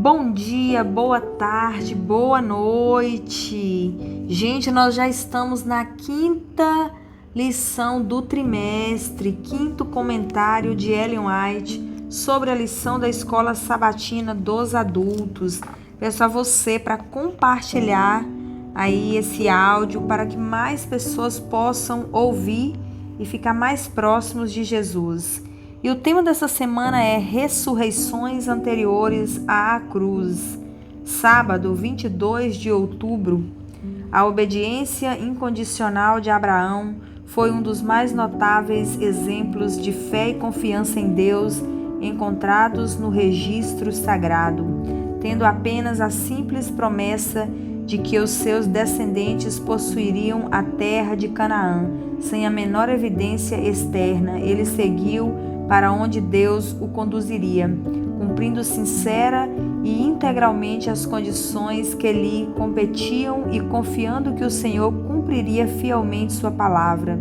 Bom dia, boa tarde, boa noite. Gente, nós já estamos na quinta lição do trimestre, quinto comentário de Ellen White sobre a lição da Escola Sabatina dos Adultos. Peço a você para compartilhar aí esse áudio para que mais pessoas possam ouvir e ficar mais próximos de Jesus. E o tema dessa semana é Ressurreições anteriores à cruz. Sábado, 22 de outubro, a obediência incondicional de Abraão foi um dos mais notáveis exemplos de fé e confiança em Deus encontrados no registro sagrado, tendo apenas a simples promessa de que os seus descendentes possuiriam a terra de Canaã. Sem a menor evidência externa, ele seguiu para onde Deus o conduziria, cumprindo sincera e integralmente as condições que lhe competiam e confiando que o Senhor cumpriria fielmente sua palavra.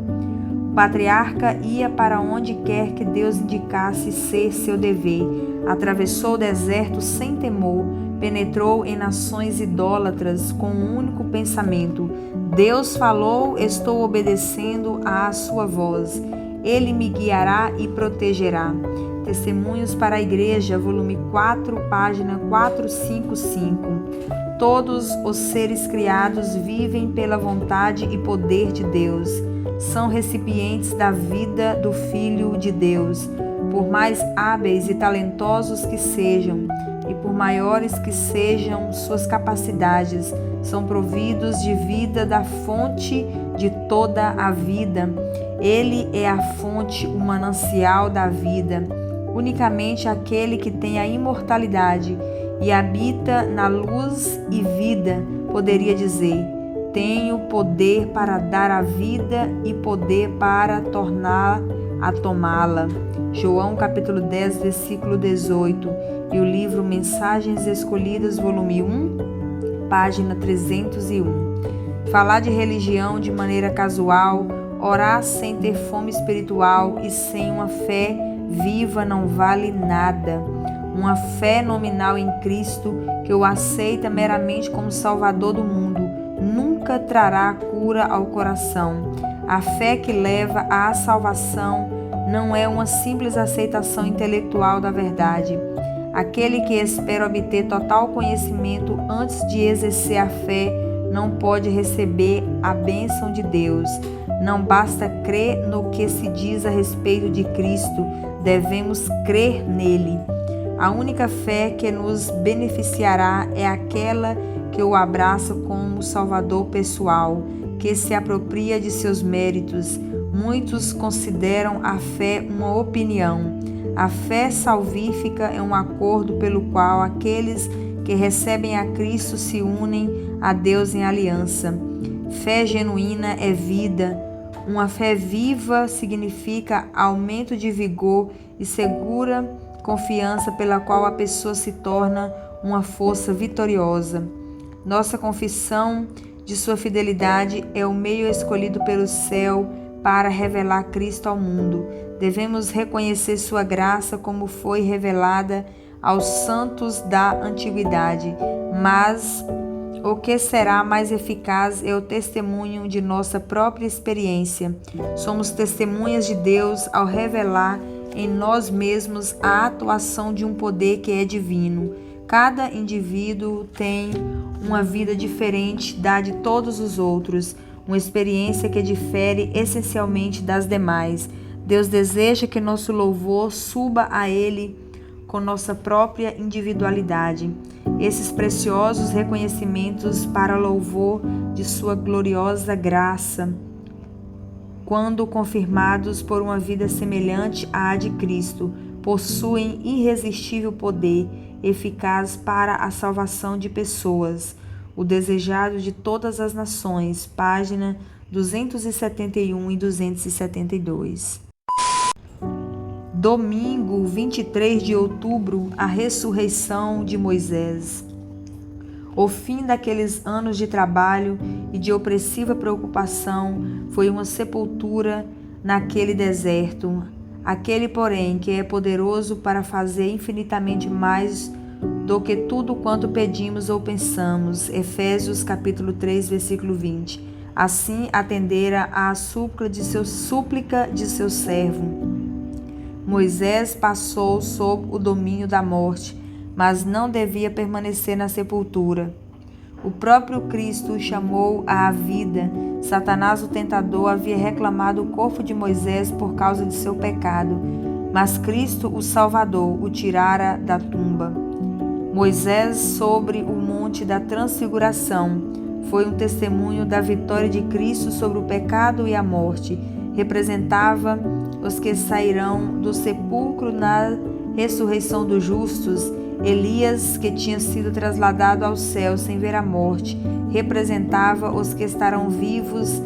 O patriarca ia para onde quer que Deus indicasse ser seu dever, atravessou o deserto sem temor, penetrou em nações idólatras com um único pensamento: Deus falou, estou obedecendo à sua voz. Ele me guiará e protegerá. Testemunhos para a Igreja, volume 4, página 455. Todos os seres criados vivem pela vontade e poder de Deus. São recipientes da vida do Filho de Deus. Por mais hábeis e talentosos que sejam, e por maiores que sejam suas capacidades, são providos de vida da fonte de toda a vida. Ele é a fonte, o manancial da vida. Unicamente aquele que tem a imortalidade e habita na luz e vida poderia dizer: tenho poder para dar a vida e poder para tornar a tomá-la. João capítulo 10, versículo 18. E o livro Mensagens Escolhidas, volume 1, página 301. Falar de religião de maneira casual, orar sem ter fome espiritual e sem uma fé viva não vale nada. Uma fé nominal em Cristo que o aceita meramente como Salvador do mundo nunca trará cura ao coração. A fé que leva à salvação não é uma simples aceitação intelectual da verdade. Aquele que espera obter total conhecimento antes de exercer a fé não pode receber a bênção de Deus. Não basta crer no que se diz a respeito de Cristo, devemos crer nele. A única fé que nos beneficiará é aquela que o abraça como Salvador pessoal, que se apropria de seus méritos. Muitos consideram a fé uma opinião. A fé salvífica é um acordo pelo qual aqueles que recebem a Cristo se unem a Deus em aliança. Fé genuína é vida. Uma fé viva significa aumento de vigor e segura confiança pela qual a pessoa se torna uma força vitoriosa. Nossa confissão de sua fidelidade é o meio escolhido pelo céu para revelar Cristo ao mundo. Devemos reconhecer sua graça como foi revelada aos santos da antiguidade, mas o que será mais eficaz é o testemunho de nossa própria experiência. Somos testemunhas de Deus ao revelar em nós mesmos a atuação de um poder que é divino. Cada indivíduo tem uma vida diferente da de todos os outros, uma experiência que difere essencialmente das demais. Deus deseja que nosso louvor suba a Ele com nossa própria individualidade. Esses preciosos reconhecimentos para louvor de sua gloriosa graça, quando confirmados por uma vida semelhante à de Cristo, possuem irresistível poder, eficaz para a salvação de pessoas. O desejado de todas as nações, página 271 e 272. Domingo, 23 de outubro, a ressurreição de Moisés. O fim daqueles anos de trabalho e de opressiva preocupação foi uma sepultura naquele deserto. Aquele, porém, que é poderoso para fazer infinitamente mais do que tudo quanto pedimos ou pensamos. Efésios capítulo 3, versículo 20. Assim atendera à súplica de seu servo. Moisés passou sob o domínio da morte, mas não devia permanecer na sepultura. O próprio Cristo o chamou à vida. Satanás, o tentador, havia reclamado o corpo de Moisés por causa de seu pecado, mas Cristo, o Salvador, o tirara da tumba. Moisés, sobre o monte da transfiguração, foi um testemunho da vitória de Cristo sobre o pecado e a morte. Representava os que sairão do sepulcro na ressurreição dos justos. Elias, que tinha sido trasladado ao céu sem ver a morte, representava os que estarão vivos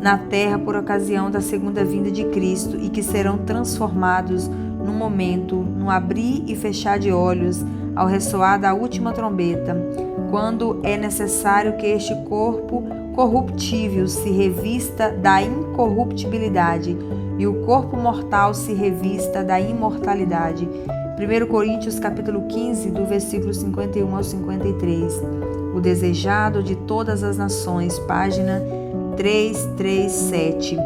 na terra por ocasião da segunda vinda de Cristo e que serão transformados num momento, no abrir e fechar de olhos, ao ressoar da última trombeta, quando é necessário que este corpo corruptível se revista da incorruptibilidade e o corpo mortal se revista da imortalidade. 1 Coríntios capítulo 15, do versículo 51 ao 53. O desejado de todas as nações, página 337.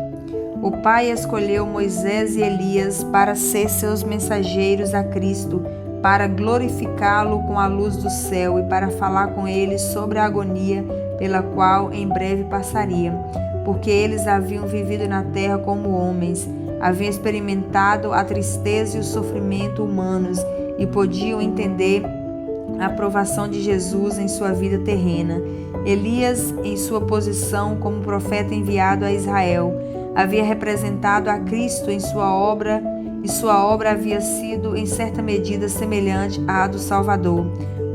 O Pai escolheu Moisés e Elias para ser seus mensageiros a Cristo, para glorificá-lo com a luz do céu e para falar com ele sobre a agonia pela qual em breve passaria, porque eles haviam vivido na terra como homens, haviam experimentado a tristeza e o sofrimento humanos e podiam entender a provação de Jesus em sua vida terrena. Elias, em sua posição como profeta enviado a Israel, havia representado a Cristo em sua obra, e sua obra havia sido, em certa medida, semelhante à do Salvador.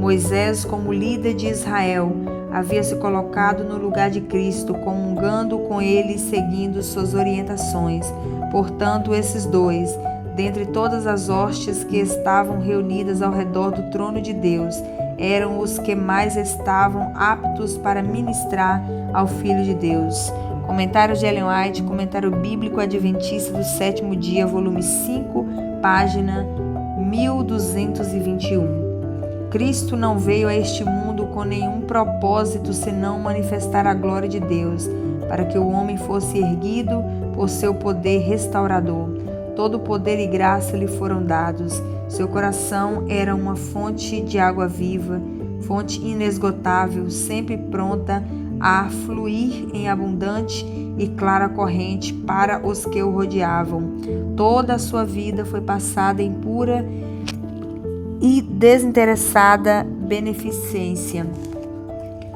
Moisés, como líder de Israel, havia se colocado no lugar de Cristo, comungando com ele e seguindo suas orientações. Portanto, esses dois, dentre todas as hostes que estavam reunidas ao redor do trono de Deus, eram os que mais estavam aptos para ministrar ao Filho de Deus. Comentário de Ellen White, Comentário Bíblico Adventista do Sétimo Dia, volume 5, página 1221. Cristo não veio a este mundo com nenhum propósito senão manifestar a glória de Deus, para que o homem fosse erguido por seu poder restaurador. Todo poder e graça lhe foram dados. Seu coração era uma fonte de água viva, fonte inesgotável, sempre pronta a fluir em abundante e clara corrente para os que o rodeavam. Toda a sua vida foi passada em pura e desinteressada beneficência.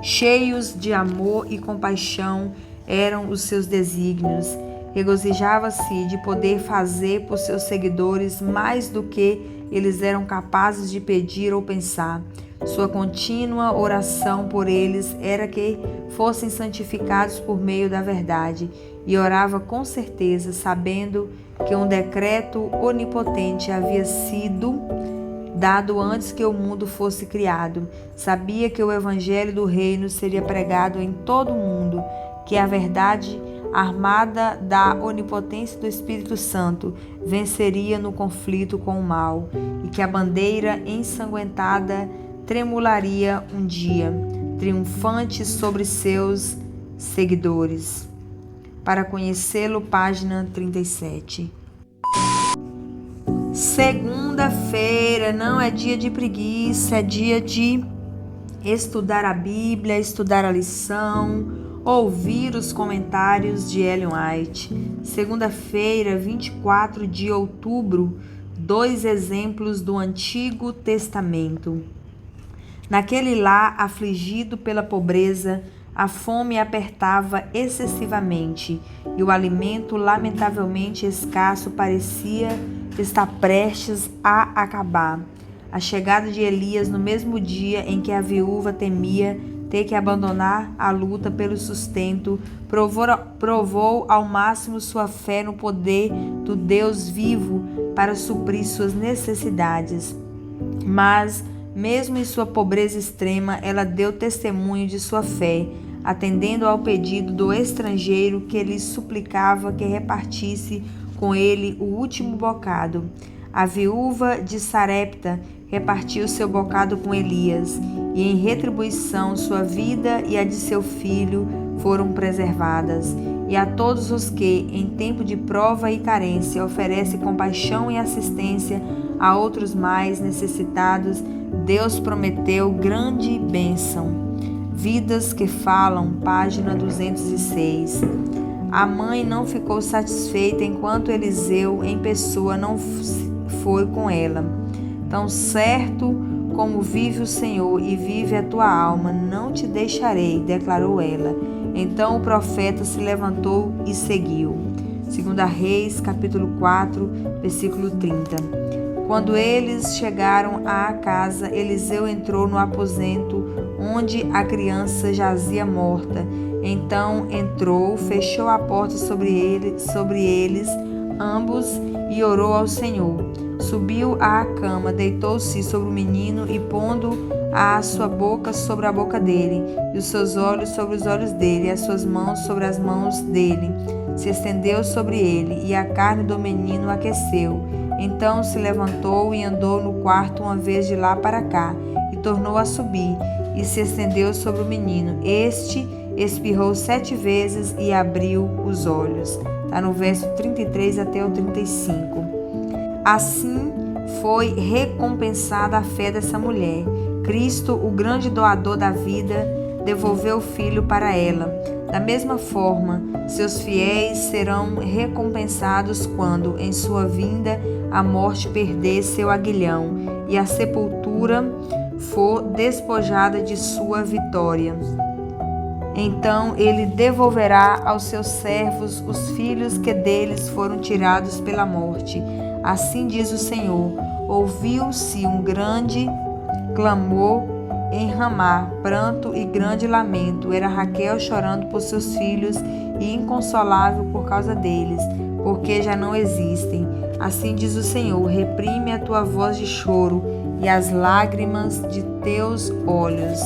Cheios de amor e compaixão eram os seus desígnios. Regozijava-se de poder fazer por seus seguidores mais do que eles eram capazes de pedir ou pensar. Sua contínua oração por eles era que fossem santificados por meio da verdade, e orava com certeza, sabendo que um decreto onipotente havia sido dado antes que o mundo fosse criado. Sabia que o evangelho do reino seria pregado em todo o mundo, que a verdade, armada da onipotência do Espírito Santo, venceria no conflito com o mal, e que a bandeira ensanguentada tremularia um dia, triunfante sobre seus seguidores. Para conhecê-lo, página 37. Segunda-feira não é dia de preguiça, é dia de estudar a Bíblia, estudar a lição, ouvir os comentários de Ellen White. Segunda-feira, 24 de outubro, 2 exemplos do Antigo Testamento. Naquele lar afligido pela pobreza, a fome apertava excessivamente e o alimento lamentavelmente escasso parecia estar prestes a acabar. A chegada de Elias no mesmo dia em que a viúva temia ter que abandonar a luta pelo sustento, provou ao máximo sua fé no poder do Deus vivo para suprir suas necessidades. Mas, mesmo em sua pobreza extrema, ela deu testemunho de sua fé, atendendo ao pedido do estrangeiro que lhe suplicava que repartisse com ele o último bocado. A viúva de Sarepta repartiu seu bocado com Elias, e em retribuição sua vida e a de seu filho foram preservadas. E a todos os que, em tempo de prova e carência, oferecem compaixão e assistência a outros mais necessitados, Deus prometeu grande bênção. Vidas que Falam, página 206. A mãe não ficou satisfeita enquanto Eliseu em pessoa não foi com ela. Tão certo como vive o Senhor e vive a tua alma, não te deixarei, declarou ela. Então o profeta se levantou e seguiu. 2 Reis, capítulo 4, versículo 30. Quando eles chegaram à casa, Eliseu entrou no aposento onde a criança jazia morta. Então entrou, fechou a porta sobre eles ambos e orou ao Senhor. Subiu à cama, deitou-se sobre o menino e, pondo a sua boca sobre a boca dele, e os seus olhos sobre os olhos dele, e as suas mãos sobre as mãos dele, se estendeu sobre ele, e a carne do menino aqueceu. Então se levantou e andou no quarto uma vez de lá para cá, e tornou a subir, e se estendeu sobre o menino. Este espirrou 7 vezes e abriu os olhos. Está no verso 33 até o 35. Assim foi recompensada a fé dessa mulher. Cristo, o grande doador da vida, devolveu o filho para ela. Da mesma forma, seus fiéis serão recompensados quando, em sua vinda, a morte perder seu aguilhão e a sepultura for despojada de sua vitória. Então ele devolverá aos seus servos os filhos que deles foram tirados pela morte. Assim diz o Senhor: ouviu-se um grande clamor em Ramá, pranto e grande lamento. Era Raquel chorando por seus filhos e inconsolável por causa deles, porque já não existem. Assim diz o Senhor: reprime a tua voz de choro e as lágrimas de teus olhos,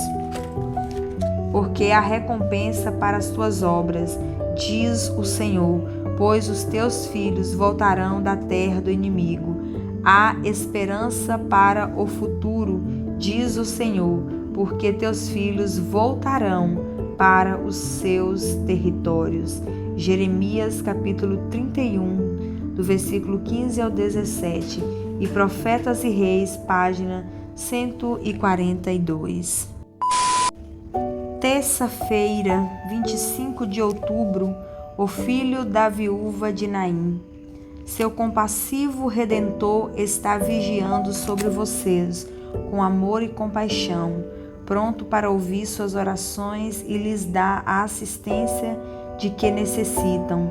porque há recompensa para as tuas obras, diz o Senhor, pois os teus filhos voltarão da terra do inimigo. Há esperança para o futuro, diz o Senhor, porque teus filhos voltarão para os seus territórios. Jeremias capítulo 31, do versículo 15 ao 17, e Profetas e Reis, página 142. Terça-feira, 25 de outubro, o filho da viúva de Naim. Seu compassivo Redentor está vigiando sobre vocês, com amor e compaixão, pronto para ouvir suas orações e lhes dar a assistência de que necessitam.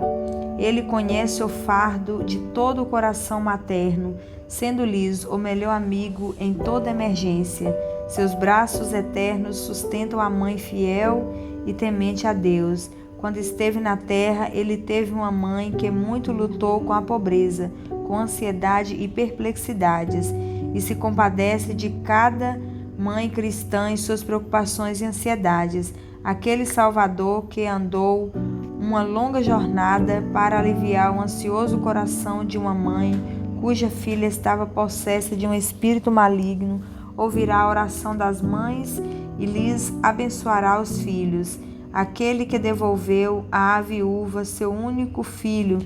Ele conhece o fardo de todo o coração materno, sendo-lhes o melhor amigo em toda emergência. Seus braços eternos sustentam a mãe fiel e temente a Deus. Quando esteve na terra, ele teve uma mãe que muito lutou com a pobreza, com ansiedade e perplexidades, e se compadece de cada mãe cristã em suas preocupações e ansiedades. Aquele Salvador que andou uma longa jornada para aliviar o ansioso coração de uma mãe cuja filha estava possessa de um espírito maligno, ouvirá a oração das mães e lhes abençoará os filhos. Aquele que devolveu à viúva seu único filho,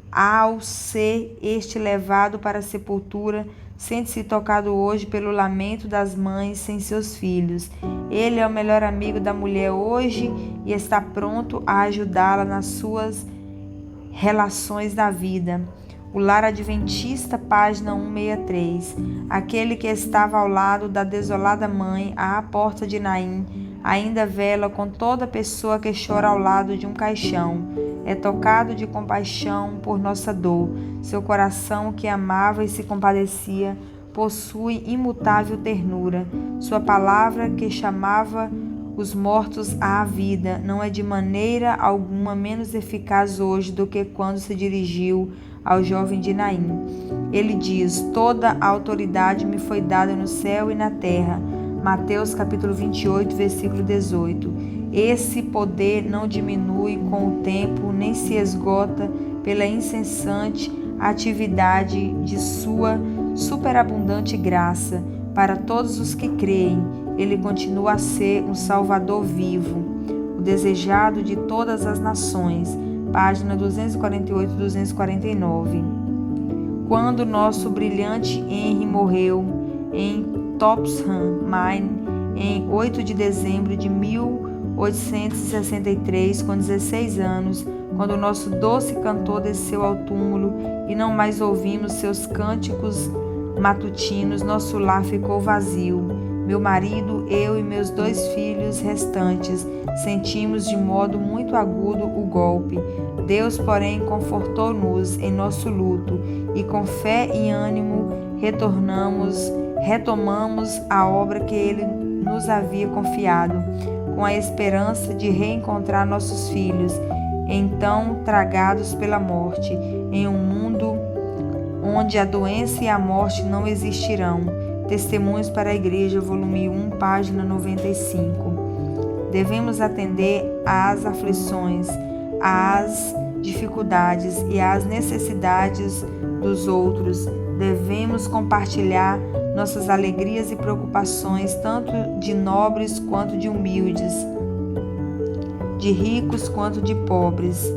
ao ser este levado para a sepultura, sente-se tocado hoje pelo lamento das mães sem seus filhos. Ele é o melhor amigo da mulher hoje e está pronto a ajudá-la nas suas relações da vida. O Lar Adventista, página 163. Aquele que estava ao lado da desolada mãe, à porta de Naim, ainda vela com toda pessoa que chora ao lado de um caixão. É tocado de compaixão por nossa dor. Seu coração, que amava e se compadecia, possui imutável ternura. Sua palavra, que chamava os mortos à vida, não é de maneira alguma menos eficaz hoje do que quando se dirigiu ao jovem de Naim. Ele diz: toda a autoridade me foi dada no céu e na terra. Mateus capítulo 28, versículo 18. Esse poder não diminui com o tempo, nem se esgota pela incessante atividade de sua superabundante graça. para todos os que creem. Ele continua a ser um Salvador vivo, o desejado de todas as nações. Página 248 e 249. Quando nosso brilhante Henry morreu em Topsham, Maine, em 8 de dezembro de 1863, com 16 anos, quando o nosso doce cantor desceu ao túmulo e não mais ouvimos seus cânticos matutinos, nosso lar ficou vazio. Meu marido, eu e meus 2 filhos restantes sentimos de modo muito agudo o golpe. Deus, porém, confortou-nos em nosso luto e com fé e ânimo retomamos a obra que Ele nos havia confiado, com a esperança de reencontrar nossos filhos, então tragados pela morte, em um mundo onde a doença e a morte não existirão. Testemunhos para a Igreja, volume 1, página 95. Devemos atender às aflições, às dificuldades e às necessidades dos outros. Devemos compartilhar nossas alegrias e preocupações, tanto de nobres quanto de humildes, de ricos quanto de pobres.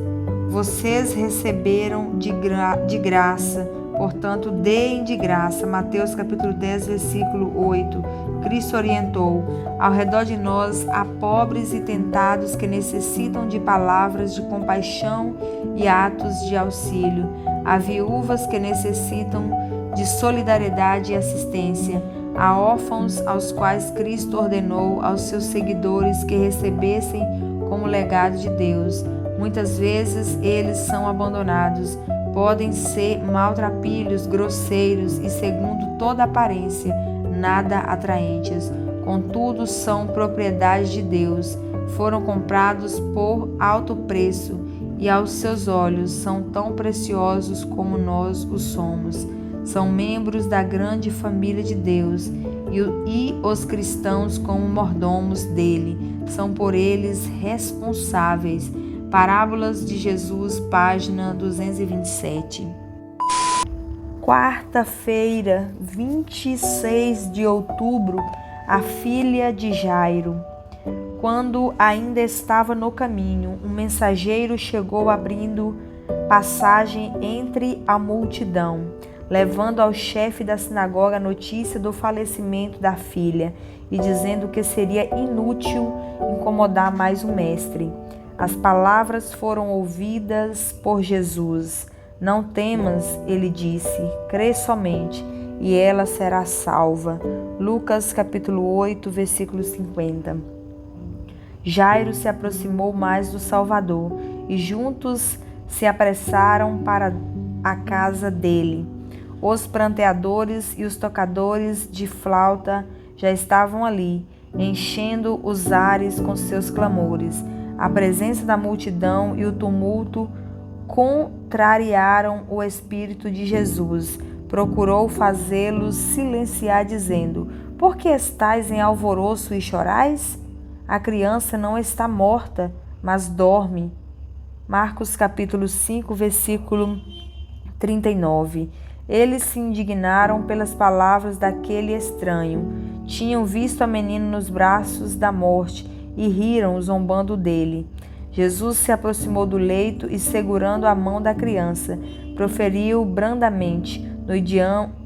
Vocês receberam de graça, portanto, deem de graça. Mateus capítulo 10, versículo 8. Cristo orientou: ao redor de nós há pobres e tentados que necessitam de palavras de compaixão e atos de auxílio. Há viúvas que necessitam de solidariedade e assistência. Há órfãos aos quais Cristo ordenou aos seus seguidores que recebessem como legado de Deus. Muitas vezes eles são abandonados. Podem ser maltrapilhos, grosseiros e, segundo toda aparência, nada atraentes. Contudo, são propriedade de Deus. Foram comprados por alto preço e aos seus olhos são tão preciosos como nós o somos. São membros da grande família de Deus e os cristãos, como mordomos dele, são por eles responsáveis. Parábolas de Jesus, página 227. Quarta-feira, 26 de outubro, a filha de Jairo. Quando ainda estava no caminho, um mensageiro chegou abrindo passagem entre a multidão, levando ao chefe da sinagoga a notícia do falecimento da filha e dizendo que seria inútil incomodar mais o mestre. As palavras foram ouvidas por Jesus. Não temas, ele disse, crê somente, e ela será salva. Lucas capítulo 8, versículo 50. Jairo se aproximou mais do Salvador e juntos se apressaram para a casa dele. Os pranteadores e os tocadores de flauta já estavam ali, enchendo os ares com seus clamores. A presença da multidão e o tumulto contrariaram o espírito de Jesus. Procurou fazê-los silenciar, dizendo: por que estáis em alvoroço e chorais? A criança não está morta, mas dorme. Marcos capítulo 5, versículo 39. Eles se indignaram pelas palavras daquele estranho. Tinham visto a menina nos braços da morte e riram, zombando dele. Jesus se aproximou do leito e, segurando a mão da criança, proferiu brandamente, no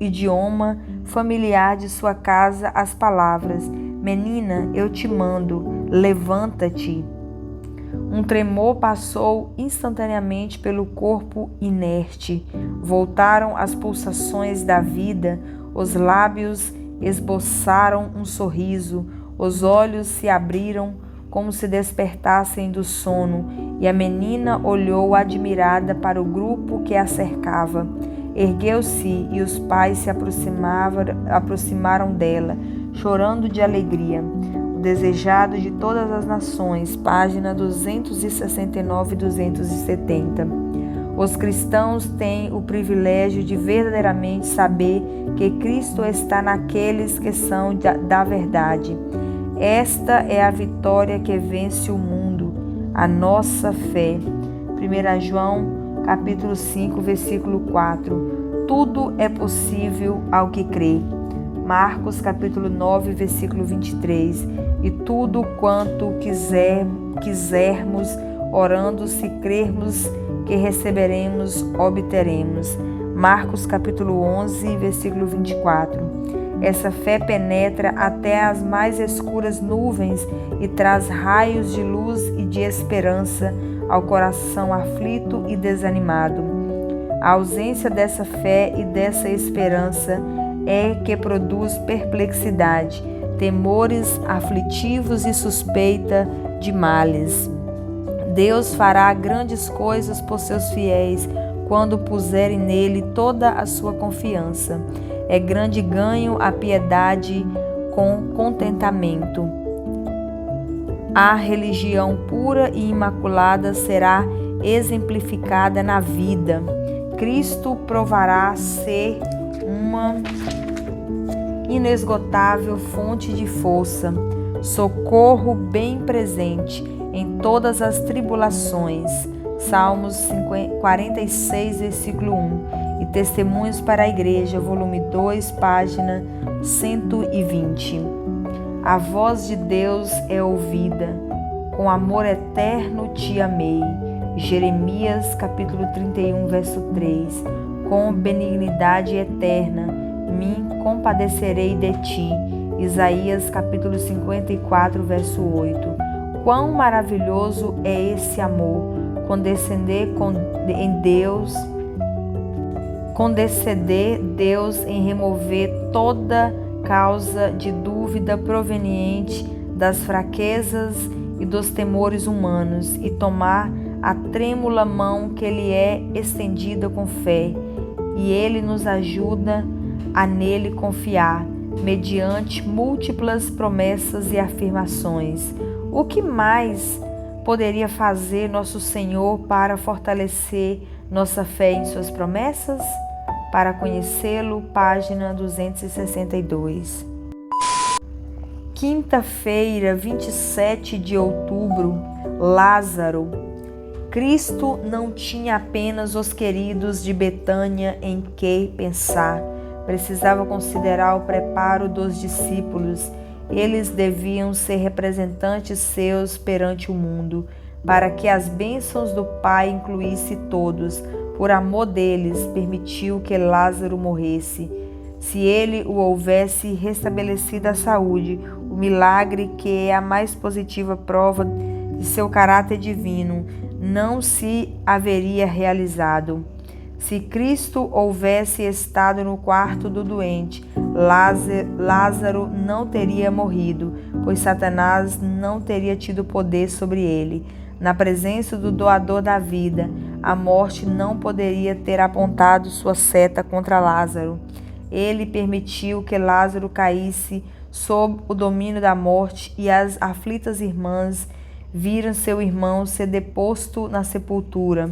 idioma familiar de sua casa, as palavras: menina, eu te mando, levanta-te. Um tremor passou instantaneamente pelo corpo inerte. Voltaram as pulsações da vida, os lábios esboçaram um sorriso, os olhos se abriram como se despertassem do sono, e a menina olhou admirada para o grupo que a cercava. Ergueu-se e os pais se aproximaram dela, chorando de alegria. O desejado de todas as nações, página 269 e 270. Os cristãos têm o privilégio de verdadeiramente saber que Cristo está naqueles que são da verdade. Esta é a vitória que vence o mundo, a nossa fé. 1 João, capítulo 5, versículo 4. Tudo é possível ao que crê. Marcos capítulo 9, versículo 23. E tudo quanto quisermos, orando, se crermos que receberemos, obteremos. Marcos capítulo 11, versículo 24. Essa fé penetra até as mais escuras nuvens e traz raios de luz e de esperança ao coração aflito e desanimado. A ausência dessa fé e dessa esperança é que produz perplexidade, temores aflitivos e suspeita de males. Deus fará grandes coisas por seus fiéis quando puserem nele toda a sua confiança. É grande ganho a piedade com contentamento. A religião pura e imaculada será exemplificada na vida. Cristo provará ser uma inesgotável fonte de força, socorro bem presente em todas as tribulações. Salmos 46, versículo 1 e Testemunhos para a Igreja, volume 2, página 120. A voz de Deus é ouvida, com amor eterno te amei. Jeremias capítulo 31, verso 3. Com benignidade eterna me compadecerei de ti. Isaías capítulo 54, verso 8. Quão maravilhoso é esse amor, condescender Deus em remover toda causa de dúvida proveniente das fraquezas e dos temores humanos e tomar a trêmula mão que lhe é estendida com fé, e ele nos ajuda a nele confiar, mediante múltiplas promessas e afirmações. O que mais poderia fazer nosso Senhor para fortalecer nossa fé em suas promessas? Para conhecê-lo, página 262. Quinta-feira, 27 de outubro, Lázaro. Cristo não tinha apenas os queridos de Betânia em que pensar. Precisava considerar o preparo dos discípulos. Eles deviam ser representantes seus perante o mundo, para que as bênçãos do Pai incluísse todos. Por amor deles, permitiu que Lázaro morresse. Se ele o houvesse restabelecido a saúde, o milagre, que é a mais positiva prova de seu caráter divino, não se haveria realizado. Se Cristo houvesse estado no quarto do doente, Lázaro não teria morrido, pois Satanás não teria tido poder sobre ele. Na presença do doador da vida, a morte não poderia ter apontado sua seta contra Lázaro. Ele permitiu que Lázaro caísse sob o domínio da morte, e as aflitas irmãs viram seu irmão ser deposto na sepultura.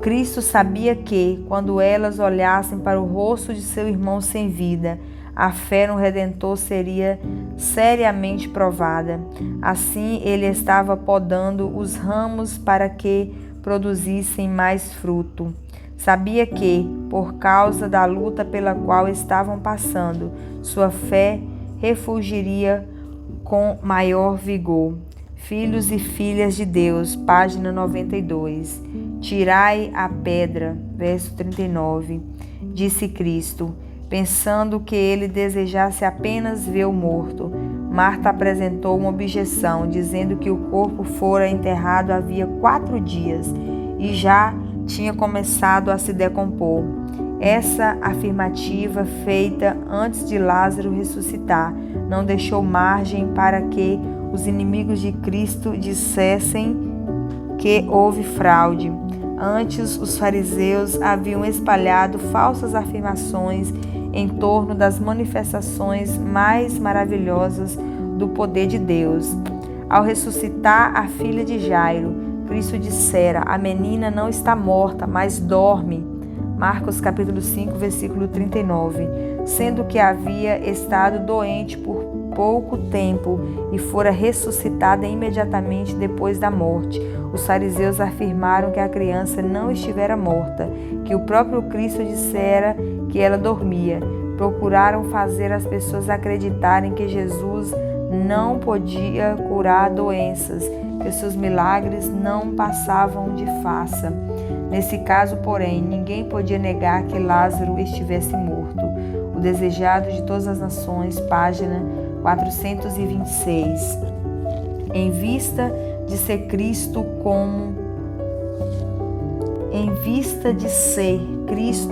Cristo sabia que, quando elas olhassem para o rosto de seu irmão sem vida, a fé no Redentor seria seriamente provada. Assim, ele estava podando os ramos para que produzissem mais fruto. Sabia que, por causa da luta pela qual estavam passando, sua fé refulgiria com maior vigor. Filhos e filhas de Deus, página 92. Tirai a pedra, verso 39. Disse Cristo, pensando que ele desejasse apenas ver o morto. Marta apresentou uma objeção, dizendo que o corpo fora enterrado havia 4 dias e já tinha começado a se decompor. Essa afirmativa, feita antes de Lázaro ressuscitar, não deixou margem para que os inimigos de Cristo dissessem que houve fraude. Antes, os fariseus haviam espalhado falsas afirmações em torno das manifestações mais maravilhosas do poder de Deus. Ao ressuscitar a filha de Jairo, Cristo dissera: a menina não está morta, mas dorme. Marcos capítulo 5, versículo 39. Sendo que havia estado doente por pouco tempo e fora ressuscitada imediatamente depois da morte, os fariseus afirmaram que a criança não estivera morta, que o próprio Cristo dissera que ela dormia. procuraram fazer as pessoas acreditarem que Jesus não podia curar doenças, que seus milagres não passavam de farsa. Nesse caso, porém, ninguém podia negar que Lázaro estivesse morto. O Desejado de Todas as Nações, página 426. Em vista de ser Cristo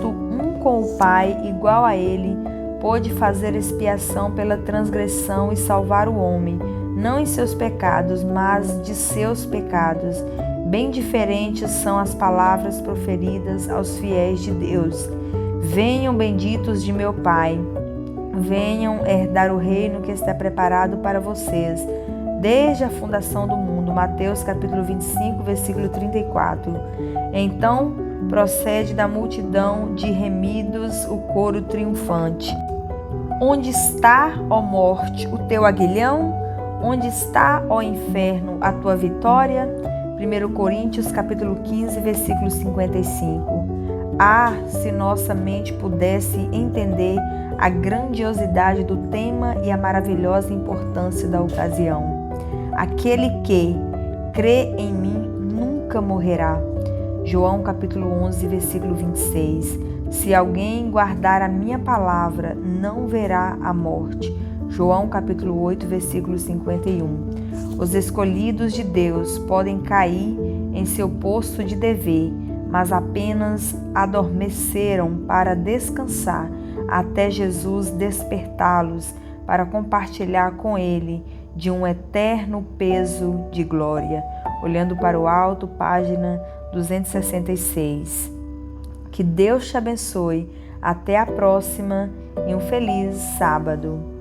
um com o Pai, igual a Ele, pôde fazer expiação pela transgressão e salvar o homem, não em seus pecados, mas de seus pecados. Bem diferentes são as palavras proferidas aos fiéis de Deus. Venham, benditos de meu Pai, venham herdar o reino que está preparado para vocês, desde a fundação do mundo. Mateus capítulo 25, versículo 34. Então procede da multidão de remidos o coro triunfante. Onde está, ó morte, o teu aguilhão? Onde está, ó inferno, a tua vitória? 1 Coríntios capítulo 15, versículo 55. Ah, se nossa mente pudesse entender a grandiosidade do tema e a maravilhosa importância da ocasião. Aquele que crê em mim nunca morrerá. João capítulo 11, versículo 26. Se alguém guardar a minha palavra, não verá a morte. João capítulo 8, versículo 51. Os escolhidos de Deus podem cair em seu posto de dever, mas apenas adormeceram para descansar até Jesus despertá-los para compartilhar com Ele de um eterno peso de glória. Olhando para o alto, página 266. Que Deus te abençoe. Até a próxima e um feliz sábado.